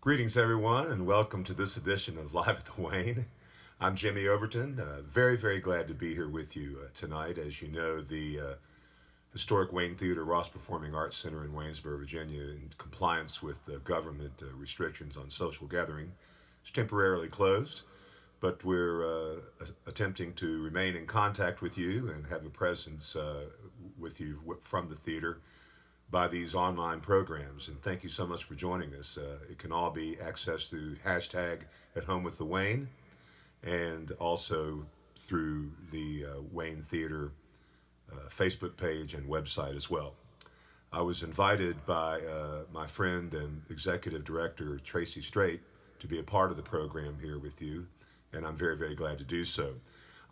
Greetings, everyone, and welcome to this edition of Live at the Wayne. I'm Jimmy Overton. Very glad to be here with you tonight. As you know, the historic Wayne Theater Ross Performing Arts Center in Waynesboro, Virginia, in compliance with the government restrictions on social gathering, is temporarily closed, but we're attempting to remain in contact with you and have a presence with you from the theater by these online programs. And thank you so much for joining us. It can all be accessed through hashtag at home with the Wayne and also through the Wayne Theater Facebook page and website as well. I was invited by my friend and executive director Tracy Strait to be a part of the program here with you, and I'm very glad to do so.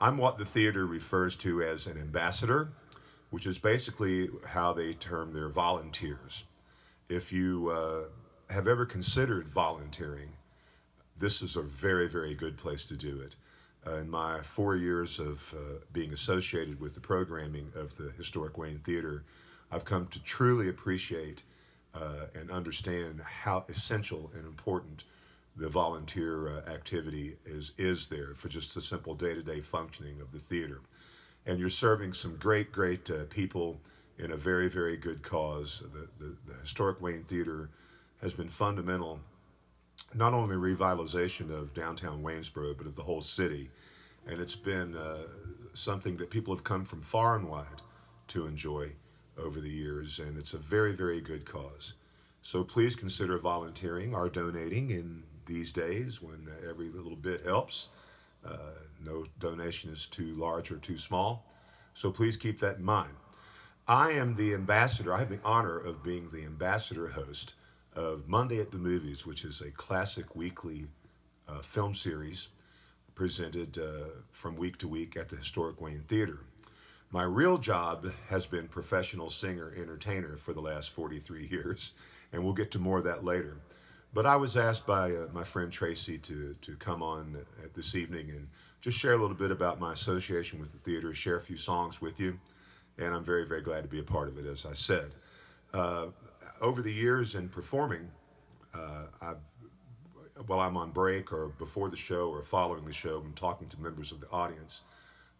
I'm what the theater refers to as an ambassador, which is basically how they term their volunteers. If you have ever considered volunteering, this is a very good place to do it. In my 4 years of being associated with the programming of the historic Wayne Theater, I've come to truly appreciate and understand how essential and important the volunteer activity is there for just the simple day-to-day functioning of the theater. And you're serving some great people in a very good cause. The historic Wayne Theater has been fundamental, not only revitalization of downtown Waynesboro, but of the whole city. And it's been something that people have come from far and wide to enjoy over the years, and it's a very good cause. So please consider volunteering or donating in these days when every little bit helps. No donation is too large or too small, so please keep that in mind. I am the ambassador. I have the honor of being the ambassador host of Monday at the Movies, which is a classic weekly film series presented from week to week at the historic Wayne Theater. My real job has been professional singer-entertainer for the last 43 years, and we'll get to more of that later. But I was asked by my friend Tracy to come on this evening and just share a little bit about my association with the theater, share a few songs with you, and I'm very glad to be a part of it, as I said. Over the years in performing, while I'm on break or before the show or following the show and talking to members of the audience,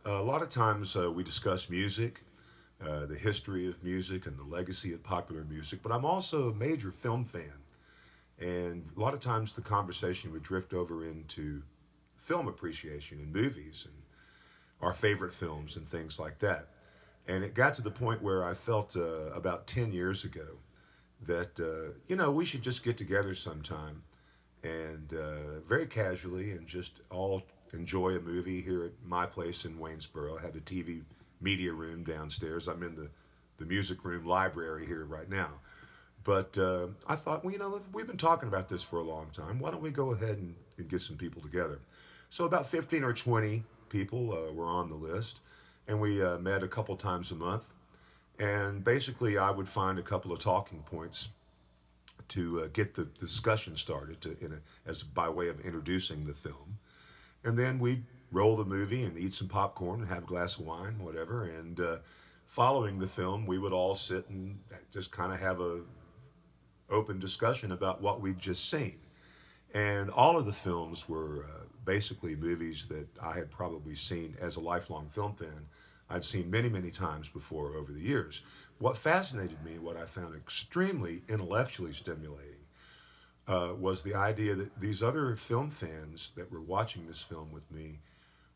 a lot of times we discuss music, the history of music and the legacy of popular music, but I'm also a major film fan. And a lot of times the conversation would drift over into film appreciation and movies and our favorite films and things like that. And it got to the point where I felt about 10 years ago that, we should just get together sometime and very casually and just all enjoy a movie here at my place in Waynesboro. I had a TV media room downstairs. I'm in the music room library here right now. But I thought, we've been talking about this for a long time. Why don't we go ahead and get some people together? So about 15 or 20 people were on the list, and we met a couple times a month. And basically, I would find a couple of talking points to get the discussion started as by way of introducing the film. And then we'd roll the movie and eat some popcorn and have a glass of wine, whatever. And following the film, we would all sit and just kind of have a open discussion about what we'd just seen. And all of the films were basically movies that I had probably seen as a lifelong film fan. I'd seen many times before over the years. What fascinated me, what I found extremely intellectually stimulating, was the idea that these other film fans that were watching this film with me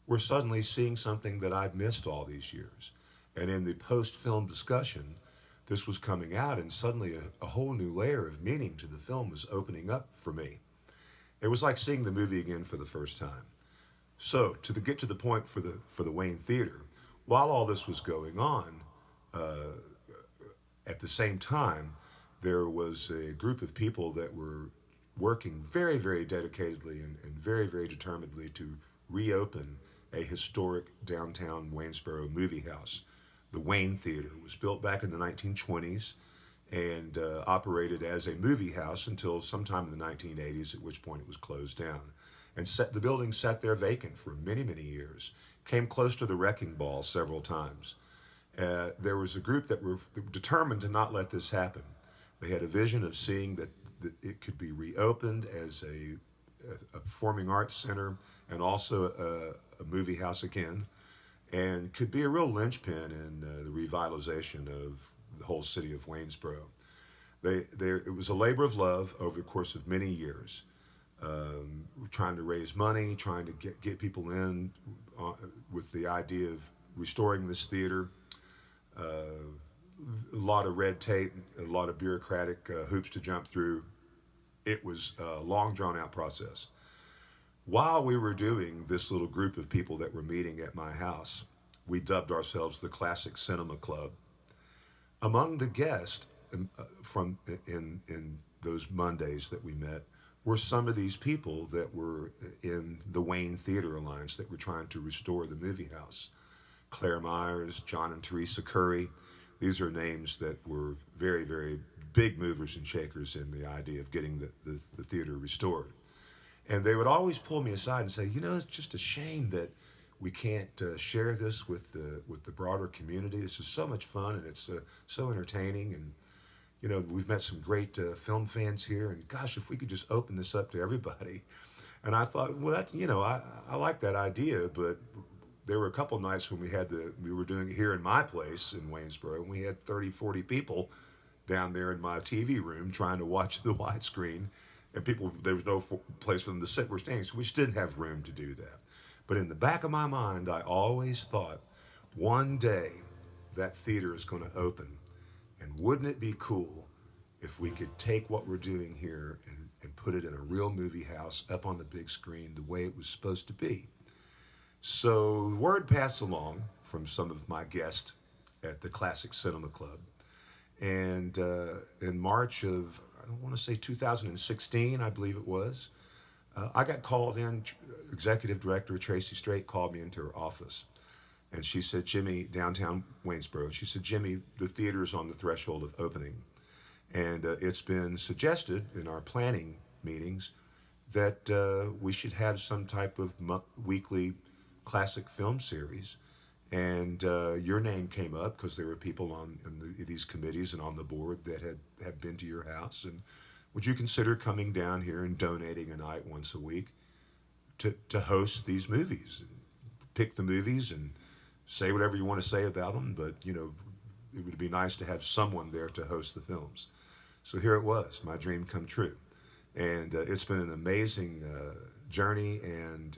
were suddenly seeing something that I'd missed all these years. And in the post-film discussion, this was coming out, and suddenly a whole new layer of meaning to the film was opening up for me. It was like seeing the movie again for the first time. So to get to the point for the Wayne Theater, while all this was going on, at the same time, there was a group of people that were working very dedicatedly and very determinedly to reopen a historic downtown Waynesboro movie house. The Wayne Theater was built back in the 1920s and operated as a movie house until sometime in the 1980s, at which point it was closed down. And the building sat there vacant for many years, came close to the wrecking ball several times. There was a group that were determined to not let this happen. They had a vision of seeing that that it could be reopened as a performing arts center and also a movie house again, and could be a real linchpin in the revitalization of the whole city of Waynesboro. It was a labor of love over the course of many years, trying to raise money, trying to get people in with the idea of restoring this theater. A lot of red tape, a lot of bureaucratic hoops to jump through. It was a long, drawn-out process. While we were doing this little group of people that were meeting at my house, we dubbed ourselves the Classic Cinema Club. Among the guests from in those Mondays that we met were some of these people that were in the Wayne Theater Alliance that were trying to restore the movie house. Claire Myers, John and Teresa Curry. These are names that were very, very big movers and shakers in the idea of getting the theater restored. And they would always pull me aside and say, you know, it's just a shame that we can't share this with the broader community. This is so much fun, and it's so entertaining. And, you know, we've met some great film fans here. And gosh, if we could just open this up to everybody. And I thought, well, that's, you know, I like that idea, but there were a couple nights when we were doing it here in my place in Waynesboro, and we had 30, 40 people down there in my TV room trying to watch the widescreen, and there was no place for them to sit. We're standing, so we just didn't have room to do that. But in the back of my mind, I always thought, one day that theater is going to open, and wouldn't it be cool if we could take what we're doing here and put it in a real movie house up on the big screen the way it was supposed to be. So word passed along from some of my guests at the Classic Cinema Club. And in March of, I don't want to say 2016, I believe it was, I got called in. Executive Director Tracy Strait called me into her office. And she said, Jimmy, downtown Waynesboro, she said, Jimmy, the theater is on the threshold of opening. And it's been suggested in our planning meetings that we should have some type of weekly classic film series, and your name came up because there were people in these committees and on the board that had been to your house, and would you consider coming down here and donating a night once a week to host these movies, pick the movies and say whatever you want to say about them, but you know, it would be nice to have someone there to host the films. So here it was, my dream come true, and it's been an amazing journey, and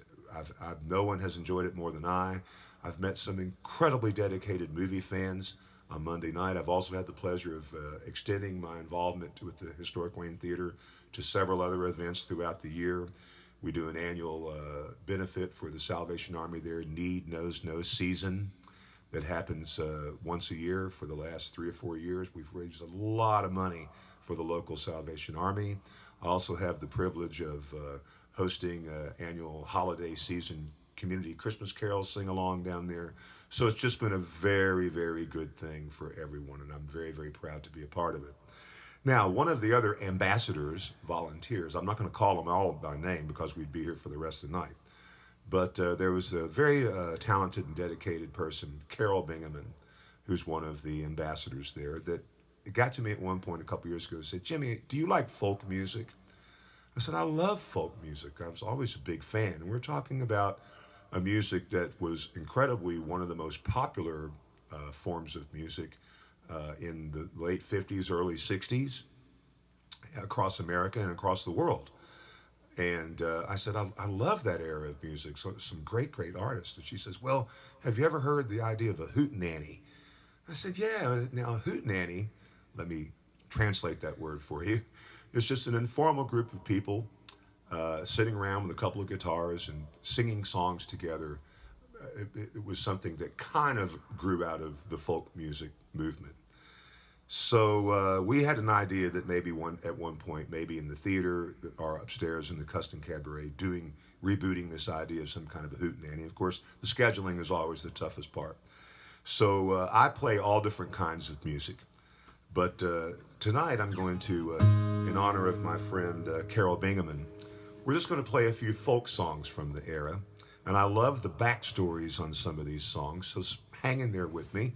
no one has enjoyed it more than I. I've met some incredibly dedicated movie fans on Monday night. I've also had the pleasure of extending my involvement with the Historic Wayne Theater to several other events throughout the year. We do an annual benefit for the Salvation Army there, Need Knows No Season, that happens once a year for the last 3 or 4 years. We've raised a lot of money for the local Salvation Army. I also have the privilege of hosting annual holiday season community Christmas carols sing-along down there. So it's just been a very, very good thing for everyone, and I'm very, very proud to be a part of it. Now, one of the other ambassadors, volunteers, I'm not going to call them all by name because we'd be here for the rest of the night, but there was a very talented and dedicated person, Carol Bingaman, who's one of the ambassadors there, that got to me at one point a couple years ago and said, Jimmy, do you like folk music? I said, I love folk music. I was always a big fan. And we're talking about a music that was incredibly one of the most popular forms of music in the late 50s, early 60s, across America and across the world. And I said, I love that era of music. So some great, great artists. And she says, well, have you ever heard the idea of a hootenanny? I said, yeah. Now, a hootenanny, let me translate that word for you. It's just an informal group of people sitting around with a couple of guitars and singing songs together. It was something that kind of grew out of the folk music movement. So we had an idea that maybe at one point, maybe in the theater or upstairs in the Custom Cabaret, rebooting this idea of some kind of a hootenanny. Of course, the scheduling is always the toughest part. So I play all different kinds of music. But tonight I'm going to, in honor of my friend Carol Bingaman, we're just going to play a few folk songs from the era. And I love the backstories on some of these songs, so hang in there with me.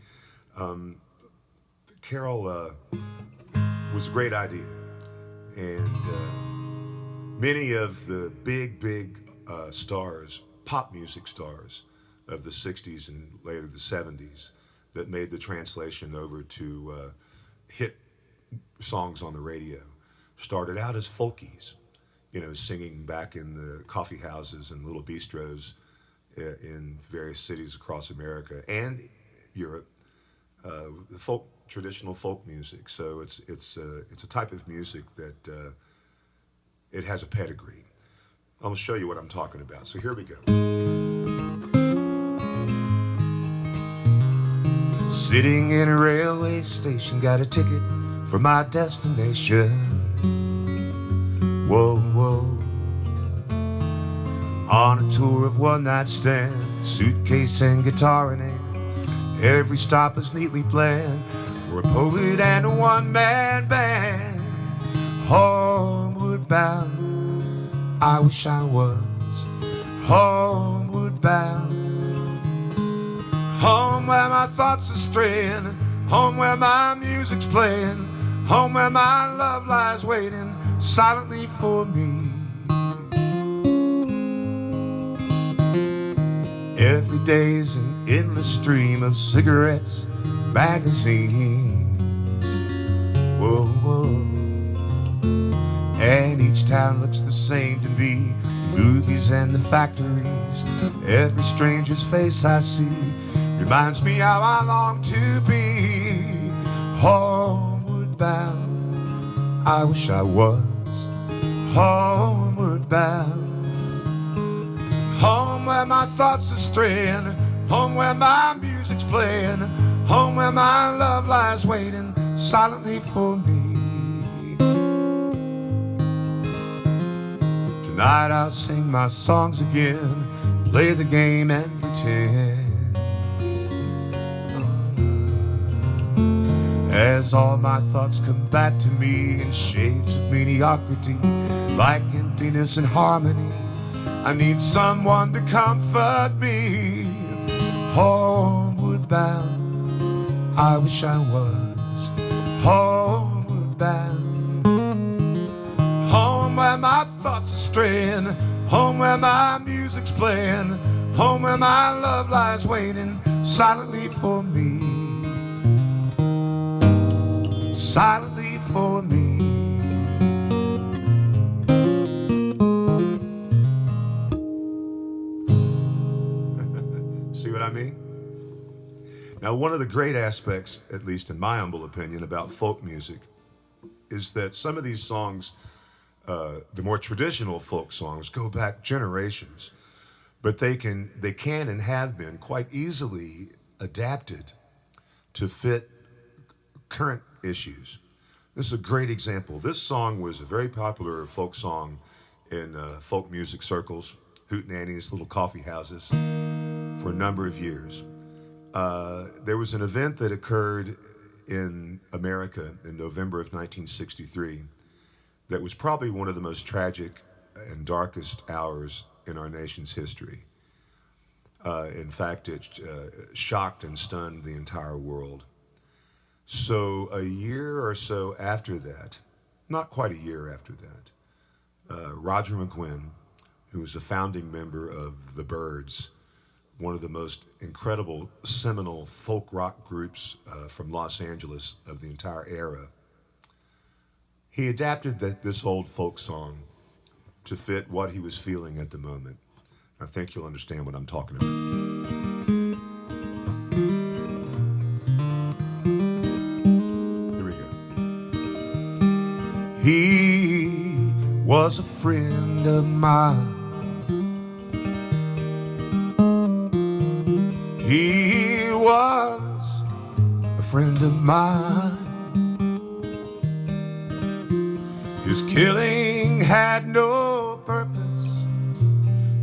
Carol was a great idea. And many of the big stars, pop music stars of the 60s and later the 70s that made the translation over to hit songs on the radio started out as folkies, you know, singing back in the coffee houses and little bistros in various cities across America and Europe, traditional folk music. So it's a type of music that it has a pedigree. I'll show you what I'm talking about. So here we go. Sitting in a railway station, got a ticket for my destination. Whoa, whoa. On a tour of one night stand, suitcase and guitar in hand. Every stop is neatly planned for a poet and a one-man band. Homeward bound, I wish I was homeward bound. Home where my thoughts are straying, home where my music's playing, home where my love lies waiting silently for me. Every day's an endless stream of cigarettes, magazines. Whoa, whoa. And each town looks the same to me, the movies and the factories. Every stranger's face I see reminds me how I long to be homeward bound. I wish I was homeward bound. Home where my thoughts are straying, home where my music's playing, home where my love lies waiting silently for me. Tonight I'll sing my songs again, play the game and pretend. As all my thoughts come back to me in shades of mediocrity, like emptiness and harmony, I need someone to comfort me. Homeward bound, I wish I was homeward bound. Home where my thoughts are straying, home where my music's playing, home where my love lies waiting silently for me. Silently for me. See what I mean? Now, one of the great aspects, at least in my humble opinion, about folk music is that some of these songs, the more traditional folk songs, go back generations, but they can and have been quite easily adapted to fit current issues. This is a great example. This song was a very popular folk song in folk music circles, Hootenannies, little coffee houses, for a number of years. There was an event that occurred in America in November of 1963 that was probably one of the most tragic and darkest hours in our nation's history. In fact, it shocked and stunned the entire world. So a year or so after that, not quite a year after that, Roger McGuinn, who was a founding member of the Byrds, one of the most incredible seminal folk rock groups from Los Angeles of the entire era, he adapted this old folk song to fit what he was feeling at the moment. I think you'll understand what I'm talking about. He was a friend of mine. He was a friend of mine. His killing had no purpose,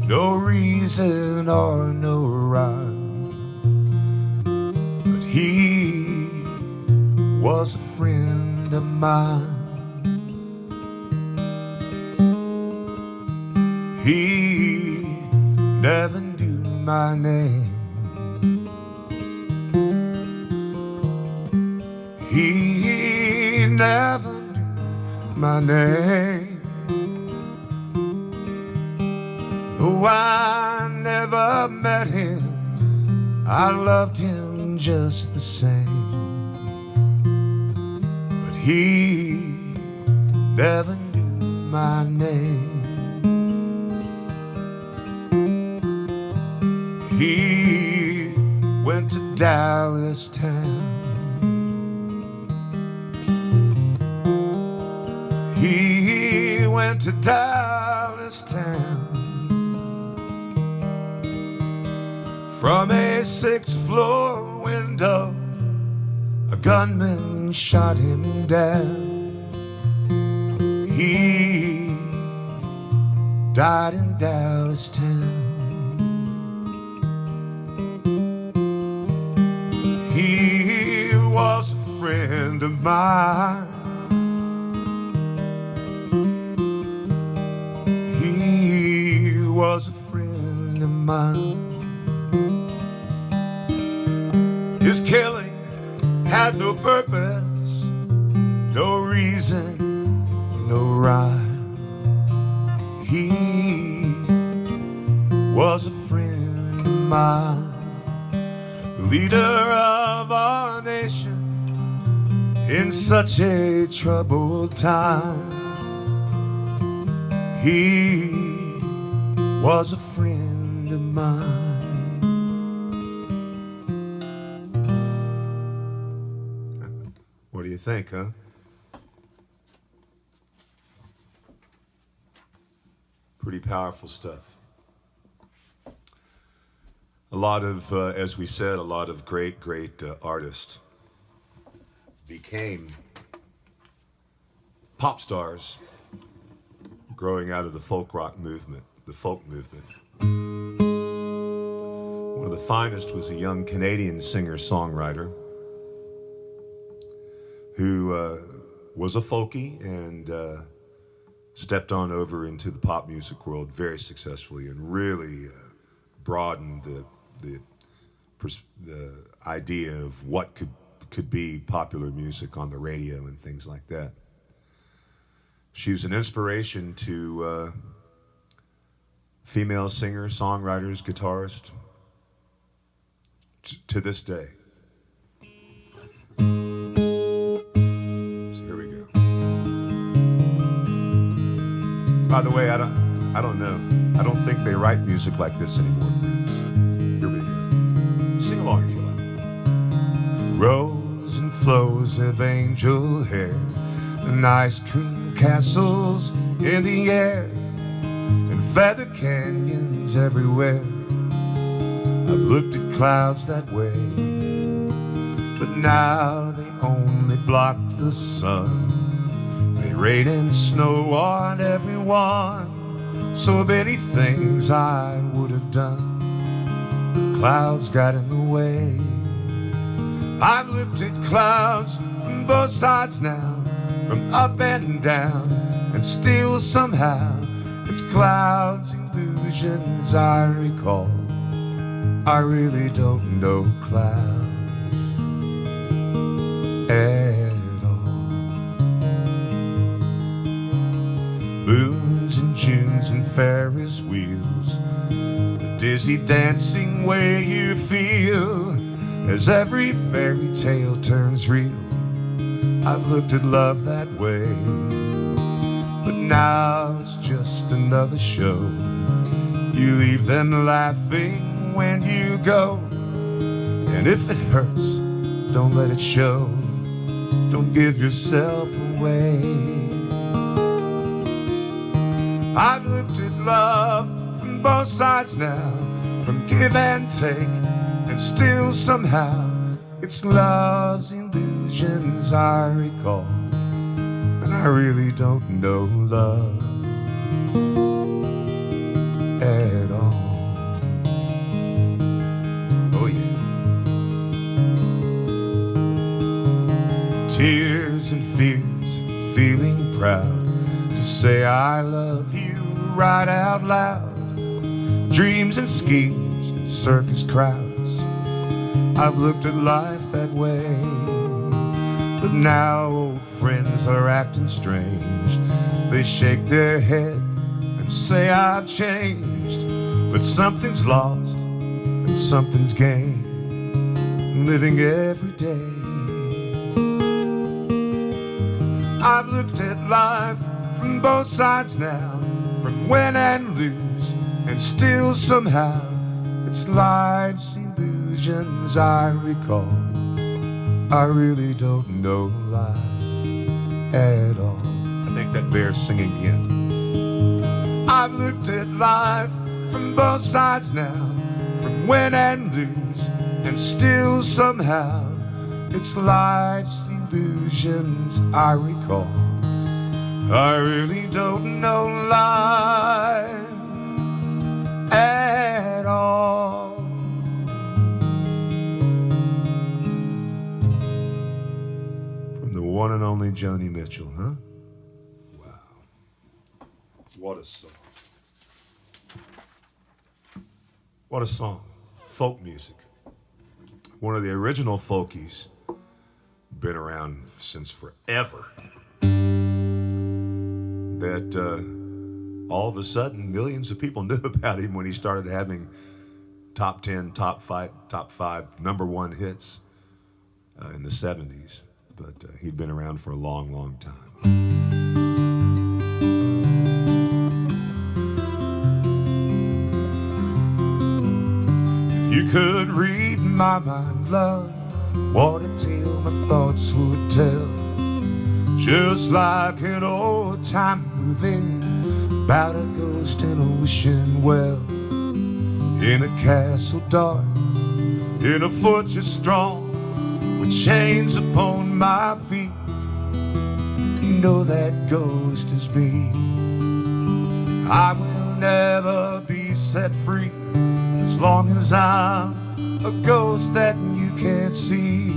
no reason or no rhyme, but he was a friend of mine. He never knew my name. He never knew my name. Though I never met him, I loved him just the same. But he never knew my name. He went to Dallas town. He went to Dallas town. From a 6th floor window, a gunman shot him down. He died in Dallas town. He was a friend of mine. He was a friend of mine. His killing had no purpose, no reason, no rhyme. He was a friend of mine. The leader of our nation in such a troubled time. He was a friend of mine. What do you think, huh? Pretty powerful stuff. A lot of, as we said, a lot of great artists became pop stars growing out of the folk rock movement, the folk movement. One of the finest was a young Canadian singer-songwriter who was a folkie and stepped on over into the pop music world very successfully and really broadened the idea of what could be popular music on the radio and things like that. She was an inspiration to female singers, songwriters, guitarists to this day. So here we go. By the way, I don't know. I don't think they write music like this anymore, friends. Here we go. Sing along if you like. Rows and flows of angel hair and ice cream castles in the air and feather canyons everywhere. I've looked at clouds that way, but now they only block the sun. They rain and snow on everyone. So many things I would have done, clouds got in the way. I've looked at clouds from both sides now, from up and down, and still somehow it's clouds, illusions I recall. I really don't know clouds at all. Moons and Junes and Ferris wheels, the dizzy dancing way you feel as every fairy tale turns real. I've looked at love that way, but now it's just another show. You leave them laughing when you go, and if it hurts, don't let it show. Don't give yourself away. I've looked at love from both sides now, from give and take, and still somehow it's love's illusions I recall. And I really don't know love at all. Oh yeah. Tears and fears, feeling proud to say I love you right out loud. Dreams and schemes and circus crowds, I've looked at life that way. But now old friends friends are acting strange. They shake their head and say I've changed, but something's lost and something's gained, living every day. I've looked at life from both sides now, from win and lose, and still somehow it's life's illusions I recall. I really don't know life at all. I think that bears singing again. I've looked at life from both sides now, from win and lose, and still somehow it's life's illusions I recall. I really don't know life at all. From the one and only Joni Mitchell, huh? Wow. What a song. What a song. Folk music. One of the original folkies. Been around since forever. That all of a sudden millions of people knew about him when he started having top 10, top 5, #1 hits in the 70s. But he'd been around for a long, long time. If you could read my mind, love, what a tale my thoughts would tell. Just like an old-time movie about a ghost in a wishing well. In a castle dark, in a fortress strong, with chains upon my feet. You know that ghost is me. I will never be set free as long as I'm a ghost that you can't see.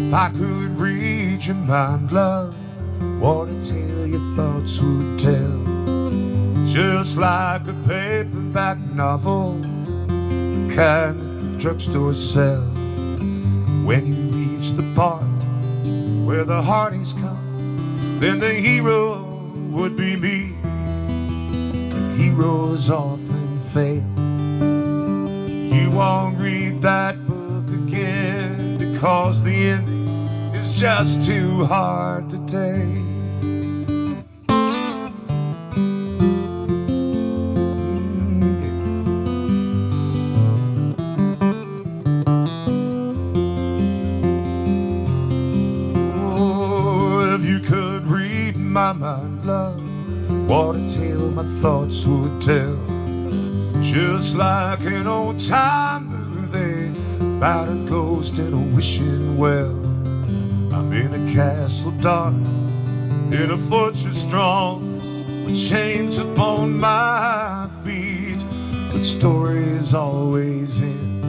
If I could read your mind, love, what a tale your thoughts would tell. Just like a paperback novel, the kind that the drugstore sells. When you reach the part where the heartaches come, then the hero would be me. But heroes often fail. You won't read that book again because the ending is just too hard to take. My mind, love, what a tale my thoughts would tell. Just like an old-time movie about a ghost in a wishing well. I'm in a castle dark, in a fortress strong, with chains upon my feet, but stories always end.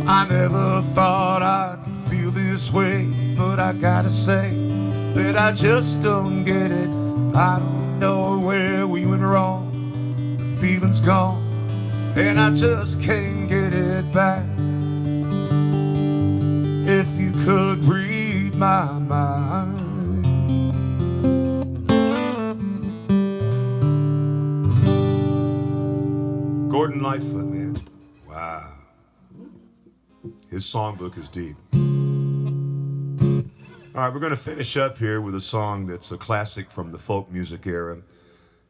I never thought I could feel this way, but I gotta say that I just don't get it. I don't know where we went wrong. The feeling's gone, and I just can't get it back. If you could read my mind. Gordon Lightfoot, man. Wow. His songbook is deep. All right, we're going to finish up here with a song that's a classic from the folk music era.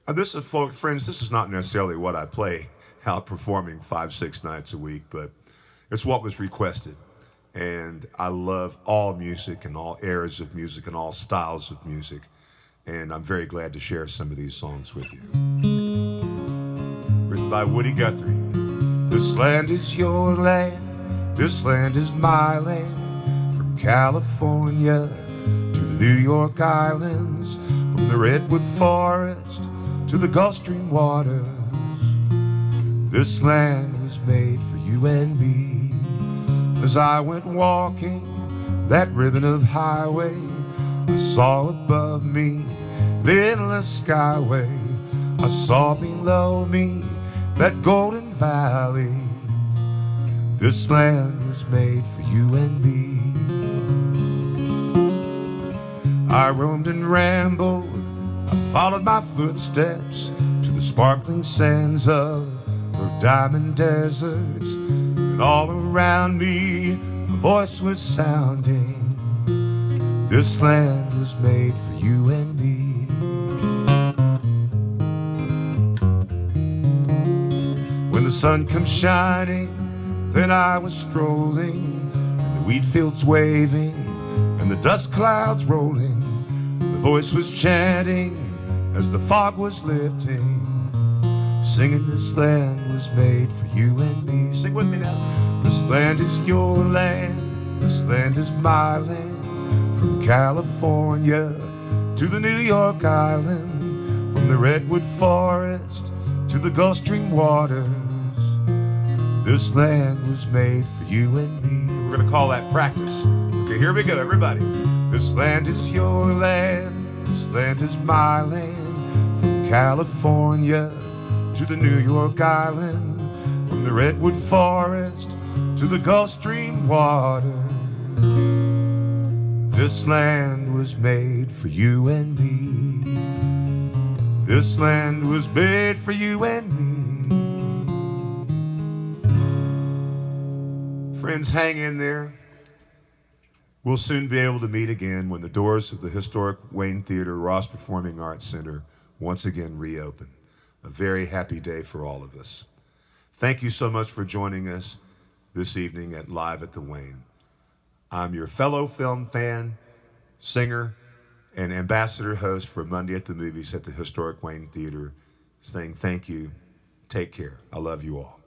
This is, folk friends, this is not necessarily what I play out performing 5-6 nights a week, but it's what was requested. And I love all music and all eras of music and all styles of music. And I'm very glad to share some of these songs with you. Written by Woody Guthrie. This land is your land, this land is my land. California to the New York Islands, from the Redwood Forest to the Gulf Stream waters. This land was made for you and me. As I went walking that ribbon of highway, I saw above me the endless skyway. I saw below me that golden valley. This land was made for you and me. I roamed and rambled, I followed my footsteps to the sparkling sands of her diamond deserts, and all around me a voice was sounding. This land was made for you and me. When the sun comes shining, then I was strolling, and the wheat fields waving, and the dust clouds rolling. The voice was chanting as the fog was lifting, singing, this land was made for you and me. Sing with me now. This land is your land, this land is my land. From California to the New York Island, from the redwood forest to the Gulf Stream waters, this land was made for you and me. We're gonna call that practice. Okay, here we go, everybody. This land is your land, this land is my land. From California to the New York Island, from the redwood forest to the Gulf Stream waters, this land was made for you and me. This land was made for you and me. Friends, hang in there. We'll soon be able to meet again when the doors of the historic Wayne Theater Ross Performing Arts Center once again reopen. A very happy day for all of us. Thank you so much for joining us this evening at Live at the Wayne. I'm your fellow film fan, singer, and ambassador host for Monday at the Movies at the historic Wayne Theater, saying thank you, take care. I love you all.